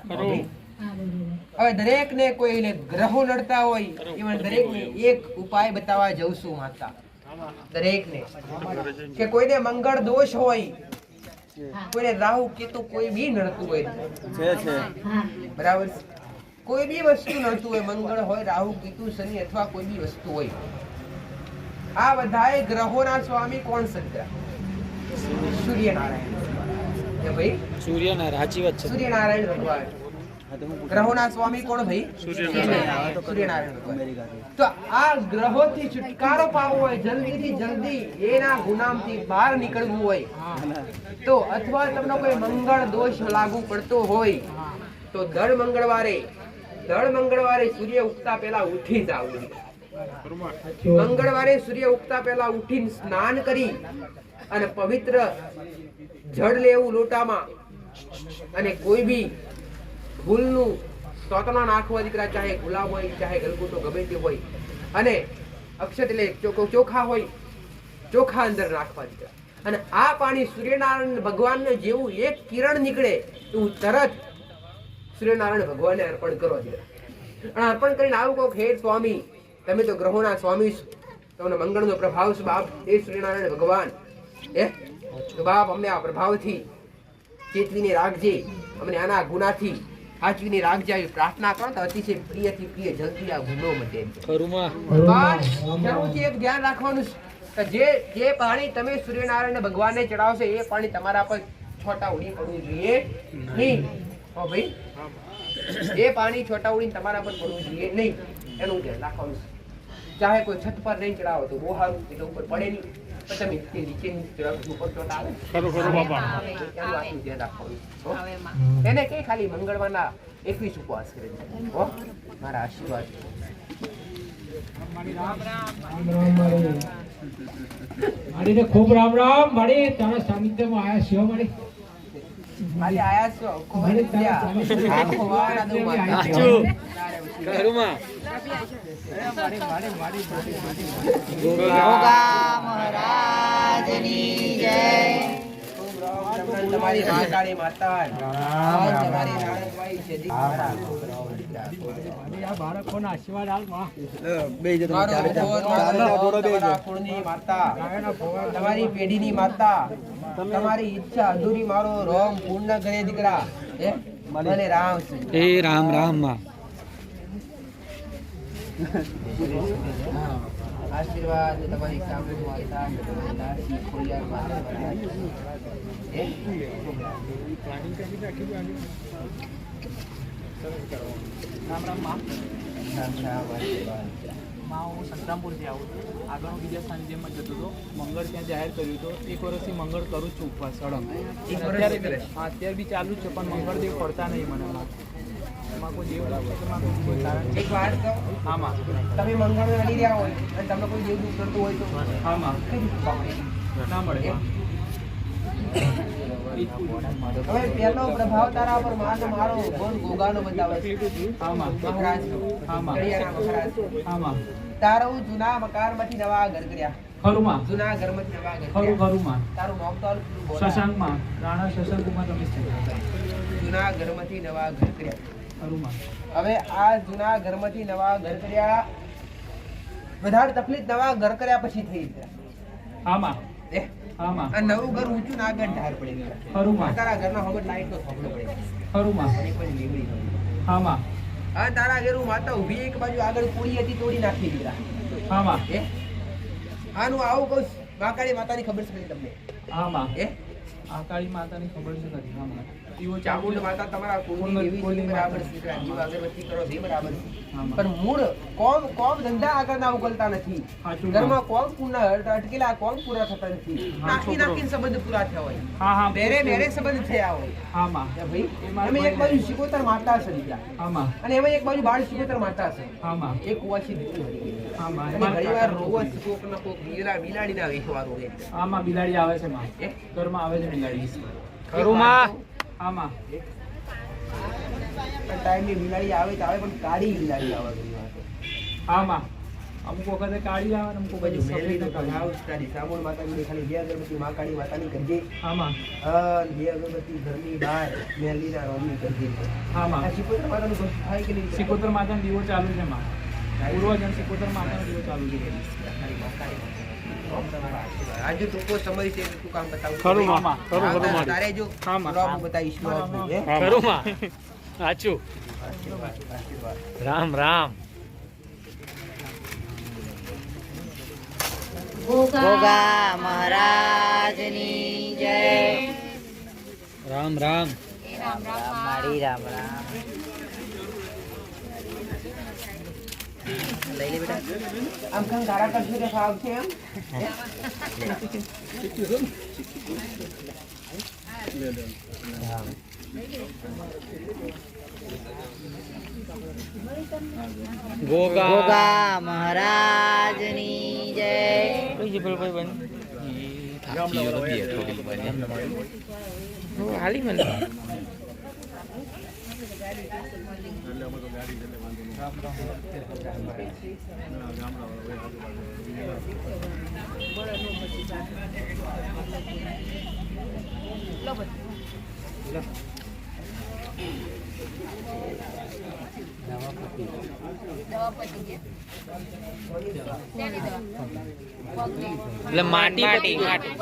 હવે દરેક ને કોઈ ગ્રહો લડતા હોય એમાં દરેક ને એક ઉપાય બતાવવા જઉં છું માતા દરેક ને કે કોઈને મંગળ દોષ હોય કોઈને રાહુ કેતુ કોઈ બી નડતું હોય છે બરાબર કોઈ બી વસ્તુ નડતું હોય મંગળ હોય રાહુ કેતુ શનિ અથવા કોઈ બી વસ્તુ હોય આ બધાય ગ્રહોના સ્વામી કોણ સદ્રા સૂર્યનારાયણ એ ભાઈ સૂર્યનારાયણ સાચી વાત છે સૂર્યનારાયણ ભગવાન ગ્રહોના સ્વામી કોણ ભાઈ સૂર્યનારાયણ ભગવાન તો આ ગ્રહોથી છુટકારો પામવો હોય જલ્દીથી જલ્દી એના ગુનામથી બહાર નીકળવું હોય તો અથવા તમને કોઈ મંગળ દોષ લાગુ પડતો હોય તો દર મંગળવારે સૂર્ય ઉગતા પહેલા ઉઠી જવું મંગળવારે સૂર્ય ઉગતા પહેલા ઉઠીને સ્નાન કરી અને પવિત્ર જળ લેવું લોટામાં અને કોઈ બી ફૂલનું સ્તોત્રના નાખવા દીકરા ચાહે ગુલાબ હોય ચાહે ગલગોટો ગમે તે હોય અને અક્ષત એટલે ચોખા હોય ચોખા અંદર નાખવા દીકરા અને આ પાણી સૂર્યનારાયણ ભગવાનને જેવું એક કિરણ નીકળે એવું તરત સૂર્યનારાયણ ભગવાનને અર્પણ કરો દીકરા અને અર્પણ કરીને આવું કહો હે સ્વામી તમે તો ગ્રહોના સ્વામી છો તમને મંગળનો પ્રભાવ છે બાપ એ સૂર્યનારાયણ ભગવાન તો બાપ અમને આ પ્રભાવથી ચેતવીને રાખજે અમને આના ગુનાથી સાચવીને રાખજે પ્રાર્થના કરો તો અતિશય પ્રિયથી પ્રિય જલ્દી આ ગુનો મટે જરૂરથી એક ધ્યાન રાખવાનું કે જે પાણી તમે સૂર્યનારાયણ ભગવાનને ચડાવશો એ પાણી તમારા પર છોટા ઉડી પડવું જોઈએ નહીં હો ભાઈ એ પાણી છોટા ઉડીને તમારા પર પડવું જોઈએ નહીં એનું ધ્યાન રાખવાનું ચાહે કોઈ છત પર નહીં ચડાવો તો બહુ સારું એટલે ઉપર પડે નહીં તમે નીચે ઉપર ચોટ આવે એને કઈ ખાલી મંગળવારના 21 ઉપવાસ કરે મારા આશીર્વાદ મારી ખૂબ રામ રામ મારી તારા સાનિધ્યમાં આયા છો મારી મારી આયા છો કોને ત્યાં આખો વાળા દઉં માતા ઘરમાં ગોગા મહારાજની જય તમારી માતાની માતા તમારી નારાયણભાઈ છે દીકરા આ બાળકોના આશીર્વાદ આલ માં બે જ તમારા કુળની માતા તમારી પેઢીની માતા તમારી ઈચ્છા અધૂરી મારો રોમ પૂર્ણ કરે દીકરા મને રામ છે એ રામ રામ માં આશીર્વાદ તમારી કામની માતા દાસી ખોડિયાર માતા પ્લાનિંગ કરી રાખી રામ રામ માં હું સંતરામપુરથી આવું છું આગળ હું બીજા સાનિધ્યમાં જતો હતો મંગળ ત્યાં જાહેર કર્યું હતો 1 વર્ષથી મંગળ કરું છું ઉપવાસ સળંગ અત્યારે બી ચાલુ જ છે પણ મંગળદેવ પડતા નહીં મને એમાં કોઈ દેવ કોઈ કારણ એક વાત કહો આમાં તમે મંગળ લડી રહ્યા હોય અને તમને કોઈ દેવ દુઃખ કરતું હોય તો આમાં ના મળે હવે પહેલો પ્રભાવ તારા પર મારો ગોન ગોગાનો બતાવે છે આમાં મહારાજ આમાં મહારાજ આમાં તારો જૂના મકાનમાંથી નવા ઘર કર્યા ખરુમાં જૂના ઘરમાંથી નવા ઘર ખરું ખરુમાં તારું નામ તો શશાંકમાં રાણા શશાંકમાં તમે જૂના ઘરમાંથી નવા ઘર કર્યા ખરુમાં હવે આ જૂના ઘરમાંથી નવા ઘર કર્યા વધારે તકલીફ નવા ઘર કર્યા પછી થઈ ગયા આમાં આમાં આ નવું ઘર ઊંચું ના આગળ ધાર પડે ખરુમાં તારા ઘરના હમણાં લાઈટ નો થોપડો પડે ખરુમાં એક પછી લીમડી આમાં આ તારા ઘર માતા ઊભી એક બાજુ આગળ પૂરી હતી તોડી નાખી દીધા આમાં આનું આવું કહું મહાકાળી માતાની ખબર છે તમને આમાં મહાકાળી માતાની ખબર છે નથી આમાં ચામુંડ માતા તમારા કુળની એવી છે બરાબર છે દીવ અગરબત્તી કરો બે બરાબર છે પણ મૂળ કોમ ધંધા આગળના ઉકલતા નથી ઘરમાં કોમ પૂર્ણ અટકેલા કોમ પૂરા થતા નથી નાખીને સંબંધ પૂરા થયા હોય બેરે સંબંધ થયા હોય આમાં ભાઈ એમાં એક બાજુ શિકોતર માતા છે દીકરા આમાં અને એમાં એક બાજુ બાળ શિકોતર માતા છે આમાં એક કુવાસી દીકરી આમાં ઘણીવાર રોવા શિકોકના કોક બિલાડીના વેખવા રોવે આમાં બિલાડી આવે છે માં ઘરમાં આવે છે બિલાડી ઘરમાં આમાં ટાઈમે બિલાડી આવે તો આવે પણ કાળી બિલાડી આવે આમાં અમુક વખતે કાળી આવે ને અમુક વખતે બધું સફેદ મેળવીને ને કાળી. પ્રભાવ તારી સામૂળ માતાજીની ખાલી 2 અગરબત્તી મહાકાળી માતાની કરજે. આમાં 2 અગરબત્તી ઘરની બહાર મેલીના રોમની કરજે. આમાં આ શિકોતર માતાનું કશું થાય કે નહીં? સિકોતર માતાનો દીવો ચાલુ છે માં. પૂર્વજન સિકોતર માતાનો દીવો ચાલુ છે. આજે ટૂંકો સમય છે એટલું કામ બતાવું. ખરું માં, આમાં. ખરું ખરું તારે મારી. જો હા, માં. રોબ બતાવીશ રોબ. હે? ખરું માં. સાચું. આશીર્વાદ, આશીર્વાદ. રામ રામ. ગોગા મહારાજની જય. રામ રામ. મારી રામ રામ. લઈ લે બેટા. આમ કામ ગાળા કરશે કે સાવ છે એમ? ગોગા મહારાજની જય. એટલે માટી માટી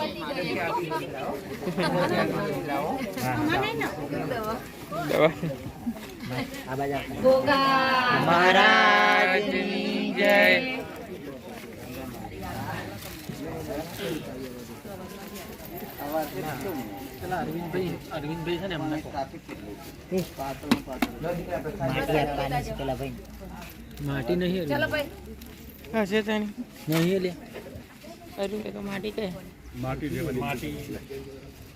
ગોગા મહારાજની જય. અરવિંદભાઈ છે ને એમને માટી આપવાની છે પેલા ભાઈ. માટી નહીં હશે તેની નહીં લે અરવિંદ તો માટી કે માટી લેવાની માટી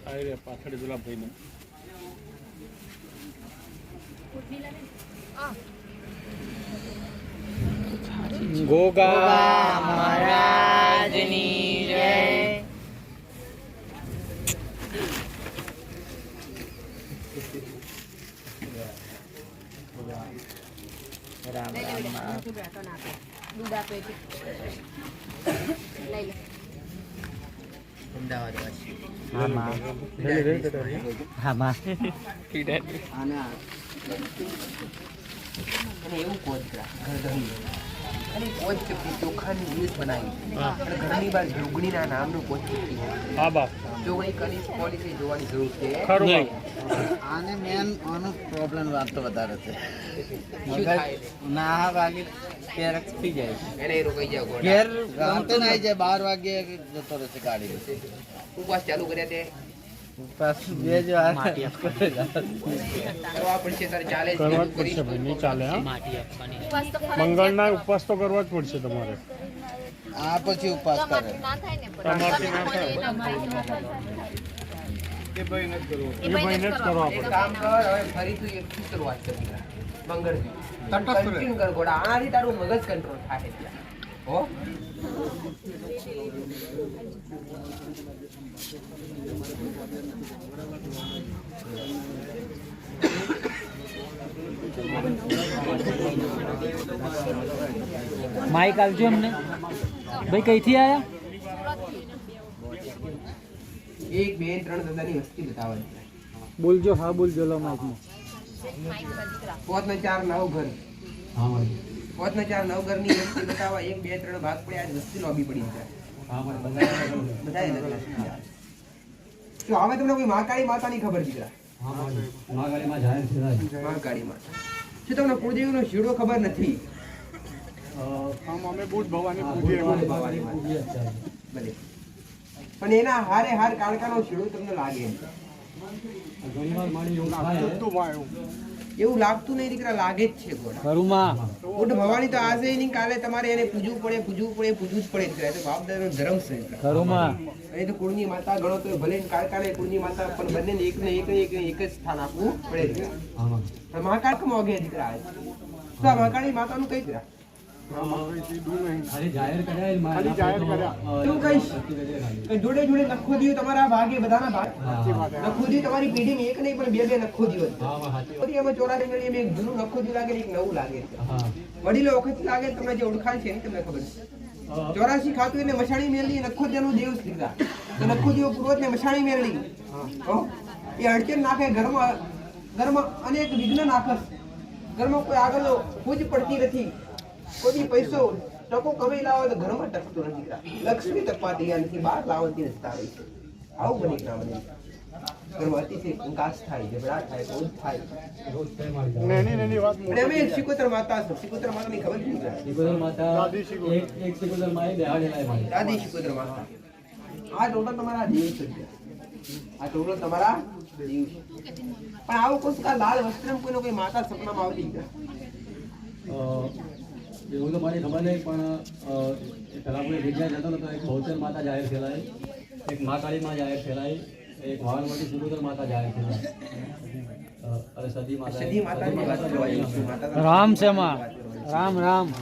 આવી રે પાછળ ગુલાબભાઈ ને ગોગા મહારાજની જય. રામ રામ. અમદાવાદ વાસી. હા માં. હા માં. અને એવું કોચ કરા ઘરગથ્થુ. અને કોચ ચપટી ચોખાની ડીશ બનાવી અને ઘરની બહાર જોગણીના નામનું કોચ ચપટી હોય. હા બાપ જોગણી કની પોલિસી જોવાની જરૂર છે. ખરું નહીં. આને મેન આનો પ્રોબ્લેમ વાત તો વધારે છે. શું થાય? ના વાગે ક્યારેક થઈ જાય છે. એને એ રોકાઈ જાવ ગોળા. ઘેર ગમતો ના આવી જાય 12 વાગે જતો રહેશે ગાડી. ઉપવાસ ચાલુ કર્યા તે પાછું બે જ વાર કરવા પડશે તારે ચાલે છે કરવા જ એવું કરીશ. પડશે ભાઈ નહીં ચાલે હા માટી આપવાની મંગળના ઉપવાસ તો કરવા જ પડશે તમારે આ પછી ઉપવાસ કરે. તમારથી ના થાય એ ભાઈને જ કરવા એક પડે કામ કર હવે ફરી તું એકથી શરૂઆત કરી મંગળથી કન્ટિન્યુ કર ગોળા આનાથી તારું મગજ કંટ્રોલ થાય એટલે હો માઈક આવજો એમને ભાઈ કઈથી આયા 1 2 3 ધંધાની વસ્તી બતાવવાની બોલજો હા બોલજો લો માઈકમાં 5 ને 4 9 ઘર 5 ને 4 9 ઘરની વસ્તી બતાવવા 1 2 3 ભાગ પડ્યા આજ વસ્તી લોબી પડી જાય બધાય નથી તો હવે તમને કોઈ મહાકાળી માતાની ખબર દીકરા મહાકાળી માતા શું તમને કુળદેવીનો શીડો ખબર નથી આમ અમે બહુ જ ભવાની પૂજીએ એમાં. ભવાની માતા. ભલે પણ એના હારે હાર કાળકાનો શીડો તમને લાગે તું માં એવું એવું લાગતું નહીં દીકરા લાગે જ છે ગોળા ખરુમાં ઉઠ ભવાની તો આજે નહીં કાલે તમારે એને પૂજવું જ પડે દીકરા એ તો બાપ દાદાનો ધર્મ છે દીકરા. ખરુમાં અહીં તો કુળની માતા ગણો તો ભલે ને કાળકાને કુળની માતા પણ બંને એક જ સ્થાન આપવું પડે દીકરા પણ મહાકાળ કેમ મોગે દીકરા તો આ મહાકાળી માતાનું કઈ દીકરા ખાલી જાહેર કર્યા શું કહીશ જોડે જોડે નખોદીઓ તમારા ભાગે બધાના ભાગ નખોદીઓ તમારી પેઢીમાં એક નહીં પણ બે બે નખોદીઓ હતી એમાં 84 મેળવી એક જૂનું નખોદીઓ લાગે ને એક નવું લાગે વડીલો વખત લાગે તમને જે ઓળખાણ છે એની તમને ખબર છે 84 ખાતું એટલે મશાણી મેળવી નખોદિયાનું દેવ દીકરા તો નખોદીઓ પૂર્વજ ને મશાણી મેળવી એ અડચણ નાખે ઘરમાં અનેક વિઘ્ન નાખે ઘરમાં કોઈ આગળ પૂજ પડતી નથી કોઈ પૈસો ટકો કમાઈ લાવો તો ઘરમાં ટકતો નથી લક્ષ્મી ટકવા તૈયાર નથી બહાર લાવવાની રસ્તા આવે છે આવું બને ના બને ઘરમાં અતિશય કંકાસ થાય ઝઘડા થાય ક્રોધ થાય અને અમે સિકોતર માતા છો સિકોતર માતાની ખબર નથી દાદી સિકોતર માતા આ ટોટલ તમારા દેવ છે આ ટોટલ તમારા દેવ છે પણ આવું કોઈ લાલ વસ્ત્ર કોઈનો કોઈ માતા સપનામાં આવતી એવું તો મારી ખબર નહીં પણ પેલા કોઈ જગ્યાએ જતો હતો એક બહુચર માતા જાહેર થયેલા એક મા કાળી માં જાહેર થયેલા એક વાવણવટી સિકોતર માતા જાહેર થયેલા અને સદી માતા રામ છે માં રામ રામ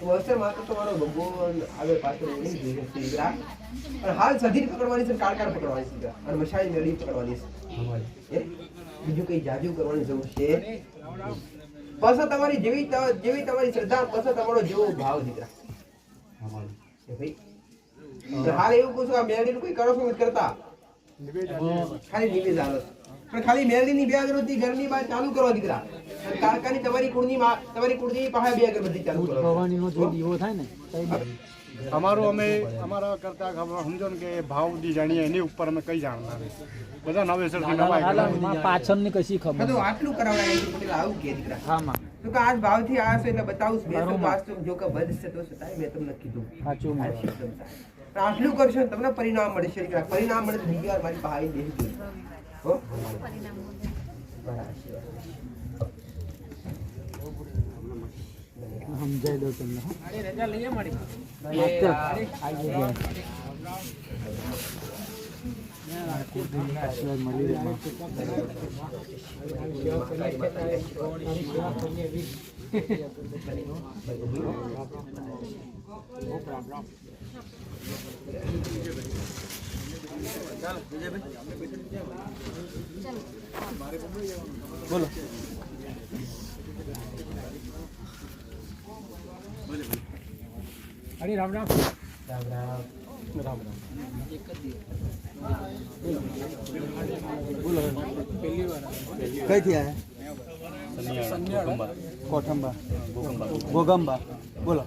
વસ્ત્ર માતા તમારો ભગવાન આગળ પાછળ એની જોઈએ છે દીકરા પણ હાલ સધી પકડવાની છે કાળકાર પકડવાની છે અને મશાઈ મેળી પકડવાની છે બીજું કઈ જાજુ કરવાની જરૂર છે પાછો તમારી જેવી તમારી શ્રદ્ધા પાછો તમારો જેવો ભાવ દીકરા ભાઈ હાલ એવું પૂછો આ મેળીનું કોઈ કરો છો કરતા ખાલી નિવેદ આવે પણ ખાલી મેળીની બે અગરબત્તી ઘરની બહાર ચાલુ કરો દીકરા કાળકાની તમારી કુળની પાસે બે અગરબત્તી ચાલુ કરો ભવાનીનો જે દીવો થાય ને અમારા કરતા ખબર સમજો ને કે ભાવ દી જાણીએ એની ઉપર અમે કઈ જાણતા બધા નવેસરથી નવાય પાછળની કશી ખબર બધું આટલું કરાવડાય એટલે આવું કે દીકરા હા માં તો કે આજ ભાવથી આ છે એટલે બતાવું જો કે બધ છે તો સતાય મેં તમને કીધું સાચું માં આટલું કરશો તમને પરિણામ મળશે દીકરા પરિણામ મળે તો બીજી વાર મારી પાસે આવી બેસી હો સમજાઈ દો તમને રજા લઈએ મળી બોલો હરી રામ રામ બોલો પહેલી વાર કઈ થી આયા કોઠંબા ગોગંબા બોલો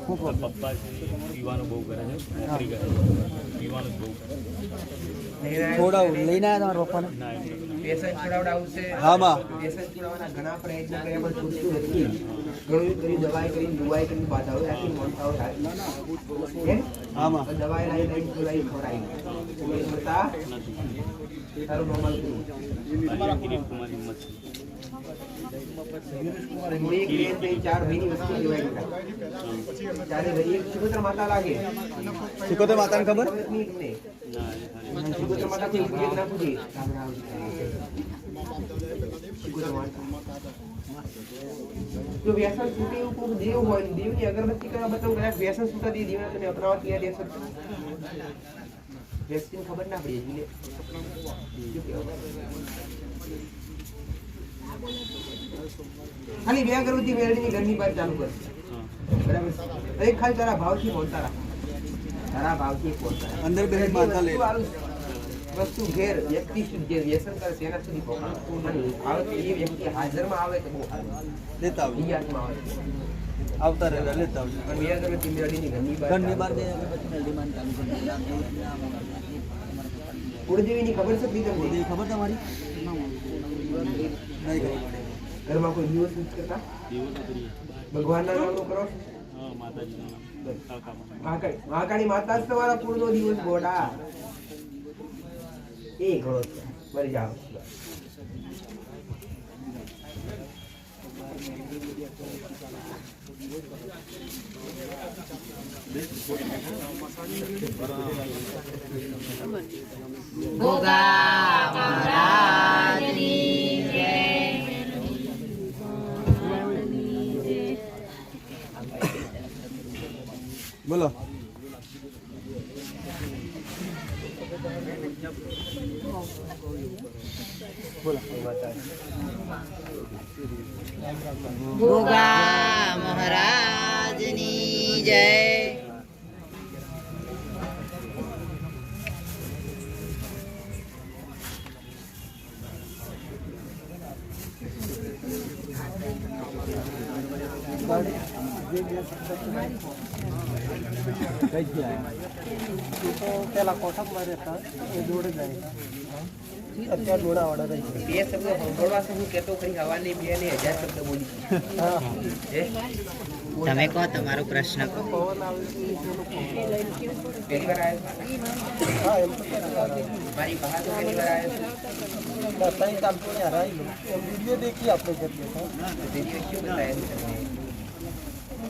પપ્પા પીવાનું બહુ કરે છે પીવાનું બહુ છોડાવું લઈને આવ્યા તમારા પપ્પાને વ્યસન છોડાવડાવું છે હા માં વ્યસન છોડાવવાના ઘણા પ્રયત્ન કર્યા પણ છૂટતું નથી ઘણું કરી દવાઈ કરી દુવાઈ કરી બાધાઓ રાખી મોનતાઓ રાખી હા માં દવાઈ લાવી છોડાવી ખવડાવી છતાં તારું નોર્મલ કર્યું એક બે ત્રણ ચાર મહિની વસ્તુ કહેવાય ત્યારે એક સિકોતર માતા લાગે સિકોતર માતાને ખબર સિકોતર માતા કોઈ ઉપયોગ ના પૂછે સિકોતર માતા જો વ્યસન છૂટે એવું કોઈ દેવ હોય દેવની અગરબત્તી કરવા બતાવું કદાચ વ્યસન છૂટા દે દેવના તમે અપનાવવા તૈયાર રહેશો વ્યક્તિને ખબર ના પડી ખાલી બે અગરબત્તી મેળવીની ઘરની બહાર ચાલુ કર બરાબર એક ખાલી તારા ભાવથી બોલતા રાખ તારા ભાવથી બોલતા અંદર બે માતા લે વસ્તુ ઘેર વ્યક્તિ જે વ્યસન કરે તેના સુધી આવે એ વ્યક્તિ હાજરમાં આવે તો બહુ સારું લેતા આવ નિયાતમાં આવે આવતા રહે લેતા આવજો પણ બે અગરબત્તી મેળવીની ઘરની ઘરની બહાર બહાર બે અગરબત્તી ડિમાન્ડ ચાલુ કરી કુળદેવીની ખબર છે પ્રીતમ દેવી ખબર તમારી નહીં ખબર ઘરમાં કોઈ દિવસ નથી કરતા ભગવાનના નામનો કરો મહાકાળી માતા જ તમારા કુળનો દિવસ ગોડા એ ઘણો છે મરી જાઓ ગોગા મહારાજની જય બોલો. ગોગા મહારાજની જય. પેલા કોઠકમાં રહેતા એ જોડે જાય અત્યારે જોડાવાળા રહી બે શબ્દ સાંભળવા હું કહેતો ખરી હવાની બે ને 1000 શબ્દ બોલી તમે કહો તમારો પ્રશ્ન કહો. પવન આવે પહેલી વાર આવ્યો હા એમ તો મારી બહાર તો પહેલી વાર આવ્યો ત્રણ કામ તો હરાઈ ગયો એમ વિડીયો દેખી આપણે જઈએ વિડીયો શું બતાવ્યું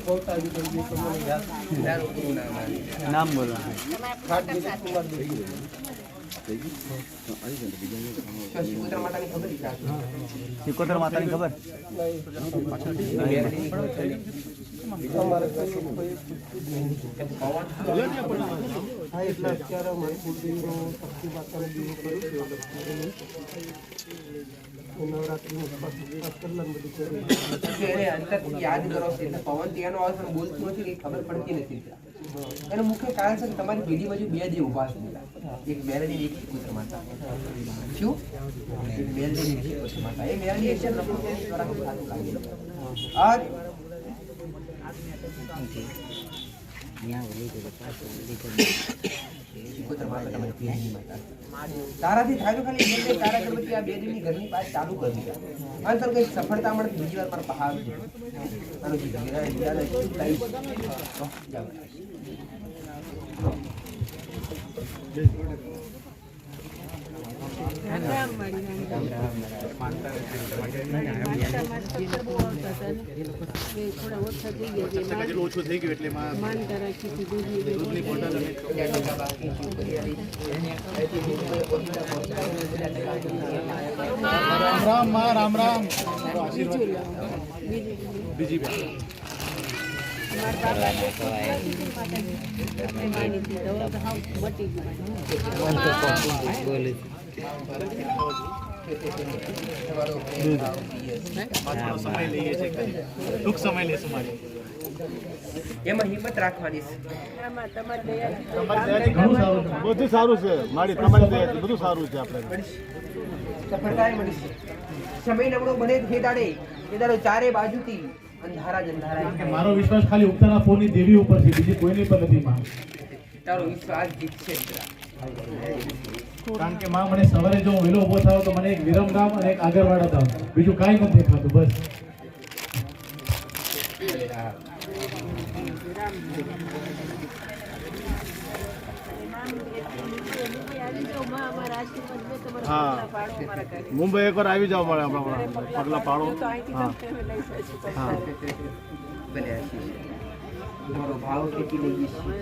બહુ તાજી થઈ ગઈ તો મને યાદ તારું પૂરું નામ આવે નામ બોલો. ખાટ દીધી કુમાર દેવી શિકોત્ર માતાની ખબર છે સિકોતર માતાની ખબર? અમારે કશું કોઈ હા એટલે અત્યારે મારી કુલદેવીનો શક્તિ માતાનો દીવો કર્યું છે નવરાત્રિનું અસ્તરલન બધું કર્યું એને અંતર યાદ કરો છો એટલે પવન ત્યાંનો આવે પણ બોલતું નથી કે ખબર પડતી નથી એનું મુખ્ય કારણ છે કે તમારી પેઢી બાજુ બે જે ઉભા છે એક મેલડી એક શિકોત્ર માતા શું એક મેલડી એક શિકોત્ર માતા એ મેલડી એક દ્વારા સારું લાગે આ શિકોત્ર માતા તમારી પેઢીની માતા તારાથી થાય ખાલી એક બે તારા ગણપતિ આ બે દિનની ઘરની પાસે ચાલુ કરી દીધા અંતર કઈ સફળતા મળે બીજી વાર પર પહાડ આનો જે બીજાને શું થાય ઓછું થઈ ગયું એટલે રામ રામ રામ બીજી સમય લઈએ છે ટૂંક સમય લેશું મારે એમાં હિંમત રાખવાની છે બધું સારું છે મારી તમારી દયાથી બધું સારું છે આપણે સફળતા મળી છે સમય નબળો બને તે દાડે એ દાડો ચારે બાજુથી અંધારા જ અંધારા મારો વિશ્વાસ ખાલી ઉત્તરના પોની દેવી ઉપર છે, બીજી કોઈની પર નથી માં. તારો વિશ્વાસ જીતશે કારણ કે માં મને સવારે જો હું વહેલો ઉભો થાવ તો મને એક વિરમગામ અને એક આગરવાડા થાવ, બીજું કાંઈ નથી દેખાતું. બસ હા મુંબઈ એકવાર આવી જાવ મળે આપણા પગલા પાડો. હા હા ભલે આશીષ તમારો ભાવ ખેતી લઈએ છીએ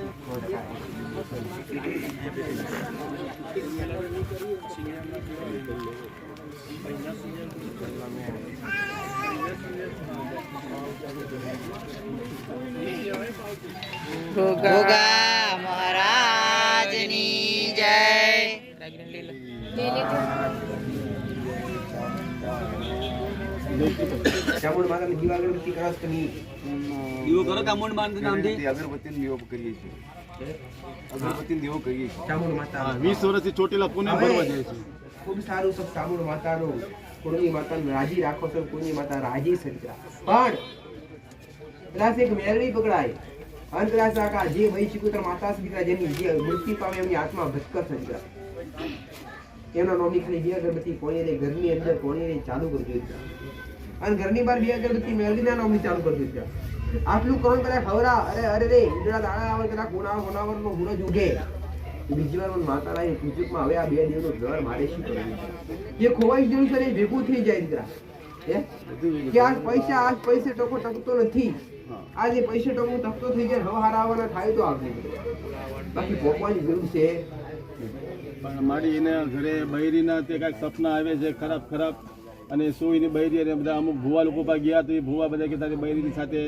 ગોગા મહારાજની જય. ચામુંડ માતાની દીવા અગરબત્તી કરો છો તમે? દીવો કરો ચામુંડ માતાના નામથી. અગરબત્તીનો દીવો કરીએ છીએ, અગરબત્તીનો દીવો કરીએ છીએ. ચામુંડ માતા 20 વર્ષથી ચોટીલા પુણે ફરવા જાય છે. ખૂબ સારું છે ચામુંડ માતાનું. કુળની માતાને રાજી રાખો છો, કુળની માતા રાજી છે દીકરા. પણ કદાચ એક મેળવી પકડાય અંતરાસ આકા જે વહી શિકોત્ર માતા છે દીકરા, જેની જે મૃત્યુ પામે એમની આત્મા ભટકર છે દીકરા. એનો નોમની ખાલી બે અગરબત્તી પોણીને ઘરની અંદર પોણીને ચાલુ કરજો દીકરા, અને ઘરની બહાર બે અગરબત્તી મેળવીના નોમની ચાલુ કરજો દીકરા. આટલું કરો પેલા ખવરા અરે અરે રે ઉજળા દાણા આવે પેલા કોનાવરનો ગુણજ ઉગે. બીજી વાર માતા રાય પૂજકમાં હવે આ બે દિવસનો ઘર મારે શું કરવું? જે ખોવાઈ ગયું છે એ ભેગું થઈ જાય દીકરા. કે આ પૈસે ટકો ટકતો નથી. આ જે પૈસે ટકો ટકતો થઈ જાય હવે હારા આવવાના થાય તો આવશે. બાકી ભોગવાની જરૂર છે. પણ મારી એને ઘરે બૈરીના તે કાંઈક સપના આવે છે ખરાબ ખરાબ, અને સોયની બૈરી અને બધા અમુક ભૂવા લોકો પાસે ગયા તો એ ભૂવા બધા કહેતા કે બૈરીની સાથે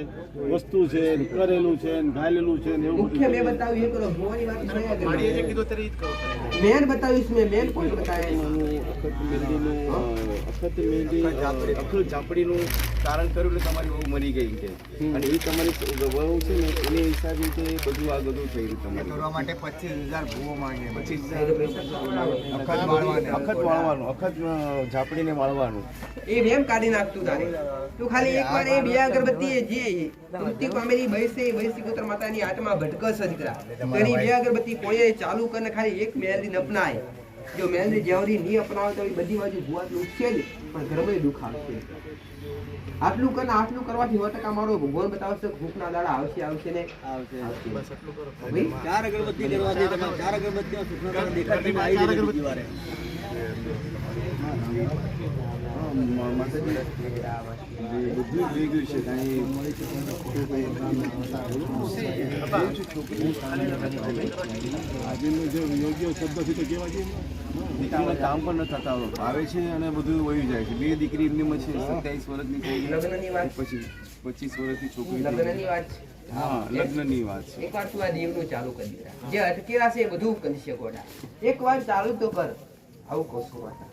વસ્તુ છે ને કરેલું છે ને ઘાલેલું છે ને એવું મુખ્ય મેં બતાવ્યું એ કરો ભુવાની વાત મેન બતાવીશ મેન કોઈ બતાવ્યું અખત ઝાપડીનું કારણ કર્યું એટલે તમારી વહુ મરી ગઈ કે અને એ તમારી વહુ છે ને એને હિસાબે તે બધું આ બધું થઈ રહ્યું તમારે કરવા માટે 25,000 ભૂવો માંગે 25,000 અખત વાળવાનું અખત ઝાપડીને વાળવાનું એ વેમ કાઢી નાખતું તારે તું ખાલી એકવાર એ બે અગરબત્તી જે મૃત્યુ પામેલી વૈસી પુત્ર માતાની આત્મા ભટકસ જ કરા તેની બે અગરબત્તી કોઈએ ચાલુ કરીને ખાલી એક મેલડી અપનાય જો મેલડી જ્યાંથી નહીં અપનાવે તો બધી બાજુ ભૂવાત ઉઠશે જ પણ ઘરમાં દુઃખ આવશે આટલું કરવાથી 100% મારો ભગવાન બતાવશે ભૂખના દાડા આવશે ને આવશે બસ આટલું કરો ભાઈ 4 અગરબત્તી કરવાથી તમે 4 અગરબત્તીનો સુખના દાડા દેખાતી આવી અગરબત્તી વારે બધું જોઈ ગયું છે આજનો જે યોગ્ય શબ્દ છે તો કહેવા જોઈએ દીકરીને કામ પણ ન થતા આવે છે અને બધું વહી જાય છે બે દીકરી એમની છે 27 વર્ષની થઈ ગઈ પછી 25 વર્ષની છોકરી લગ્નની વાત હા લગ્નની વાત છે એકવાર તું આ દીવનું ચાલુ કરી દે જે અટકેલા છે એ બધું કરી છે ગોડા એકવાર ચાલુ તો કર આવું કોસો માતા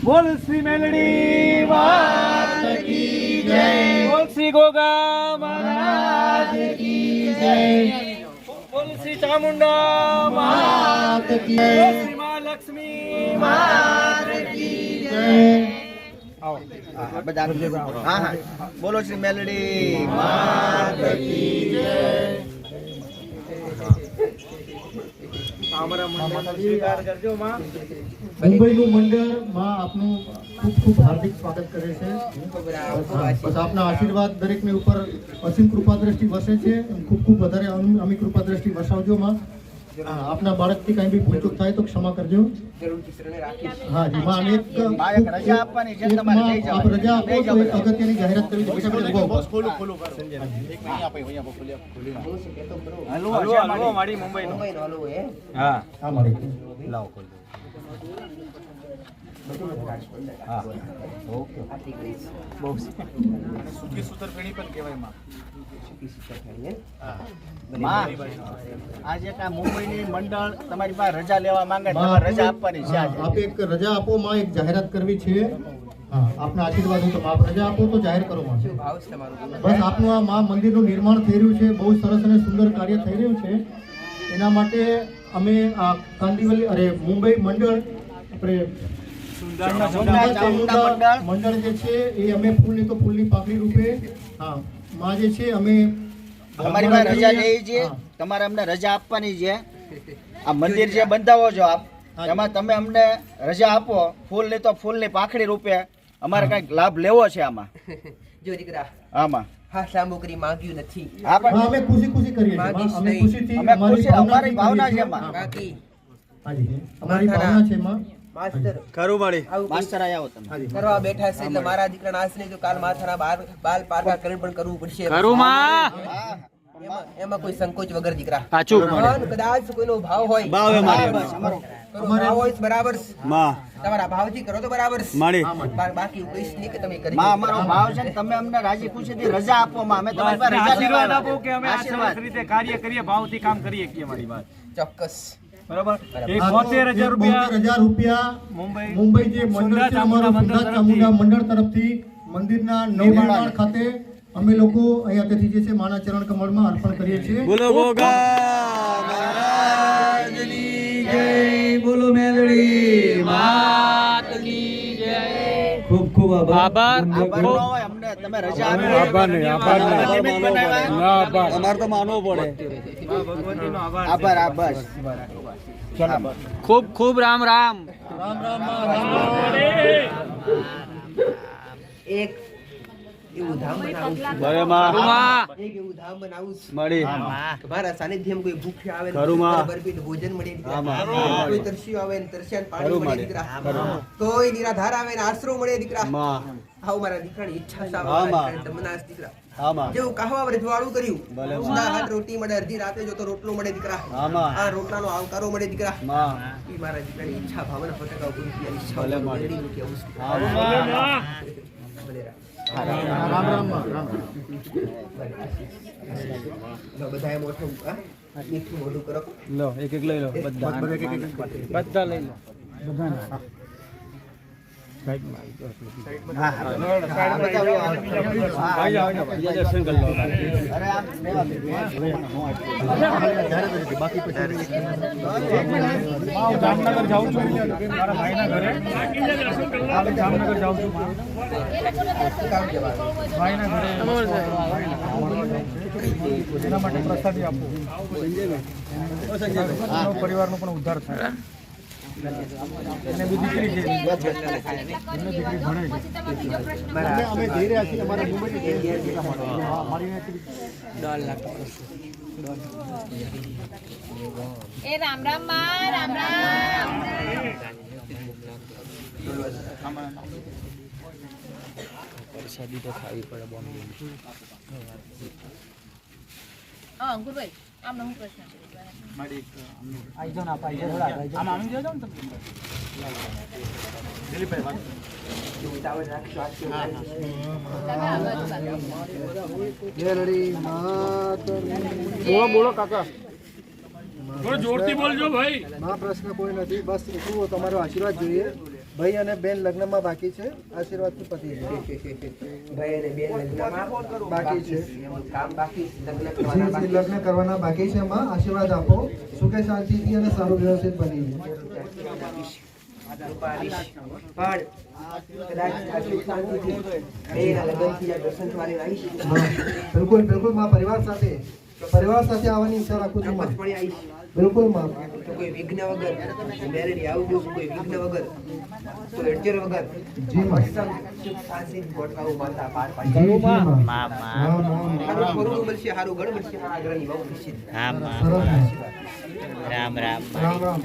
બોલ શ્રી મેલડી માત કી જય બોલ શ્રી ગોગા મહારાજ કી જય બોલ શ્રી ચામુંડા માત કી જય શ્રી મા લક્ષ્મી માત કી જય બોલો શ્રી મેલડી માત કી જય મુંબઈનું મંડળ માં આપનું ખૂબ ખૂબ હાર્દિક સ્વાગત કરે છે બસ આપના આશીર્વાદ દરેકની ઉપર અસીમ કૃપા દ્રષ્ટિ વસે છે ખૂબ ખૂબ વધારે અમી કૃપા દ્રષ્ટિ વસાવજો માં આપના બાળકથી કઈ બી ભૂલચૂક થાય તો ક્ષમા કરજો હા જી માં એક રજા આપવાની છે તમારે લઈ જાઓ આપ રજા આપો તો એક અગત્યની જાહેરાત કરી દો ખોલું સંજય એક મિનિટ હલવો માડી મુંબઈનો હા મારી લાવો ખોલ હા ઓકે બહુ સુખી સૂત્ર પેણી પણ કહેવાય માં આજે કા મુંબઈની મંડળ તમારી પાસે રજા લેવા માંગે તમારે રજા આપવાની છે આજે આપ એક રજા આપો માં એક જાહેરાત કરવી છે હા આપના આશીર્વાદ હોય તો આપ રજા આપો તો જાહેર કરો માં બસ આપનું આ મા મંદિરનું નિર્માણ થઈ રહ્યું છે બહુ સરસ અને સુંદર કાર્ય થઈ રહ્યું છે એના માટે અમે આ કાંદીવલી મુંબઈ મંડળ આપણે મંડળ જે છે એ અમે ફૂલની તો ફૂલની પાકડી રૂપે હા માં જે છે અમે તમારી પાસે રજા લઈ છે તમારે અમને રજા આપવાની છે આ મંદિર જે બંધાવો છો આપ એમાં તમે અમને રજા આપો ફૂલ ની તો ફૂલની પાખડી રૂપે અમારે કઈક લાભ લેવો છે આમાં જો દીકરા આમાં હા સામગ્રી માંગ્યું નથી અમે ખુશી કરીએ છીએ અમે ખુશીથી અમારી ભાવના છે એમાં બાકી હાજી અમારી ભાવના છે માં માસ્ટર ખરું માડી માસ્ટર આવો તમે કરવા બેઠા છે એટલે મારા દીકરાના આશરે જો કાલ માથાના બાલ પારકા કરી પણ કરવું પડશે એમાં કોઈ સંકોચ વગર દીકરા કદાચ કોઈનો ભાવ હોય ભાવ હોય બરાબર તમારા ભાવથી કરો તો બરાબર બાકી કહીશ નહીં કે તમે કરી અમારો ભાવ છે તમે અમને રાજી ખુશીથી રજા આપો માં અમે તમારી પાસે રજા આશીર્વાદ આપો કે અમે આ સરસ રીતે કાર્ય કરીએ ભાવથી કામ કરીએ કે મારી વાત ચોક્કસ બરાબર 72,000 રૂપિયા મુંબઈ જે મંડળ છે અમારું સુંદા ચામુંડા મંડળ તરફથી મંદિરના નવનિર્માણ ખાતે અમે લોકો અહીંયા તેથી જે છે માના ચરણ કમળમાં અર્પણ કરીએ છીએ બોલો ગોગા મહારાજની જય બોલો મેલડી માત કી જય ખૂબ ખૂબ આભાર અમને તમે રજા અમારે તો માનવો પડે ભગવતીનો આભાર આભાર ખૂબ ખૂબ રામ રામ એક એવું ધામ બનાવું છું. બરે માં એક એવું ધામ બનાવું છું મળી કે મારા સાનિધ્યમાં કોઈ ભૂખ્યા આવે ને ખરું માં. બરબીને ભોજન મળે દીકરા. હા માં. કોઈ તરસ્યું આવે ને તરસ્યાને પાણી ખરું મળે મળે. દીકરા. કોઈ નિરાધાર આવે ને આશરો મળે દીકરા. માં આવું મારા દીકરાની ઈચ્છા છે. હા મારા માં. દીકરાને દમનાસ દીકરા. હા માં જેવું કહાવા રજવાડું કર્યું ભલે માં. ઉંડા હાથ રોટી મળે, અડધી રાતે જો તો રોટલો મળે દીકરા. હા માં. આ રોટલાનો આવકારો મળે દીકરા. માં ઈ મારા દીકરાની ઈચ્છા ભાવના ફટકા પૂરી થયા. ઈચ્છા ભલે માં. મેળવીને કેવું છે. હા માં ભલે રામ. રામ રામ માં, રામ. લો, બધાએ મોઢું મીઠું મોઢું કરો. લો એક એક લઈ લો બધા બધા લઈ લો દર્શન કરી લો જામનગર જાઉં છું મારા ભાઈના ઘરે જામનગર જાઉં છું ભાઈના ઘરે એના માટે પ્રસાદી આપો પરિવારનો પણ ઉદ્ધાર થાય એને બી દીકરી છે એમને દીકરી ભણે છે અમે જઈ રહ્યા છીએ અમારા મુંબઈથી એ રામ રામ માં, રામ રામ. પ્રસાદી તો ખાવી પડે બોમ્બે અંકુરભાઈ આમને હું પ્રશ્ન કરું? ઉતાવળ રાખશો, આ કેવું થાય છે? તમે આ બાજુ બાજુ. બોલો કાકા. જોરથી બોલજો ભાઈ માં પ્રશ્ન કોઈ નથી, બસ શું તમારો આશીર્વાદ જોઈએ. ભાઈ અને બેન લગ્નમાં બાકી છે, આશીર્વાદથી પતિ જાય. ભાઈ અને બેન લગ્નમાં બાકી છે. એનું કામ બાકી છે. લગ્ન કરવાના બાકી છે. લગ્ન કરવાના બાકી છે. માં આશીર્વાદ આપો, સુખે શાંતિથી અને સારું વ્યવસ્થિત બની જાય. પણ કદાચ આટલી શાંતિથી બેના લગ્નથી આ દર્શન થવાની આવીશ. હા, બિલકુલ બિલકુલ માં પરિવાર સાથે આવવાની ઈચ્છા રાખું છું માં. ચોક્કસપણે આવીશ. બિલકુલ માં. તો કોઈ વિઘ્ન વગર મેરેડી આવજો, કોઈ વિઘ્ન વગર, કોઈ અડચણ વગર જી માં. સુખ શાંતિ ગોઠવાવું માતા પાર જી, પાડી. જી માં. માં રામ રામ સારું ખોરું મળશે, સારું ગણ મળશે, સારા ગ્રહની બહુ નિશ્ચિત. હા માં સરસ માં. આશીર્વાદ. રામ રામ રામ રામ.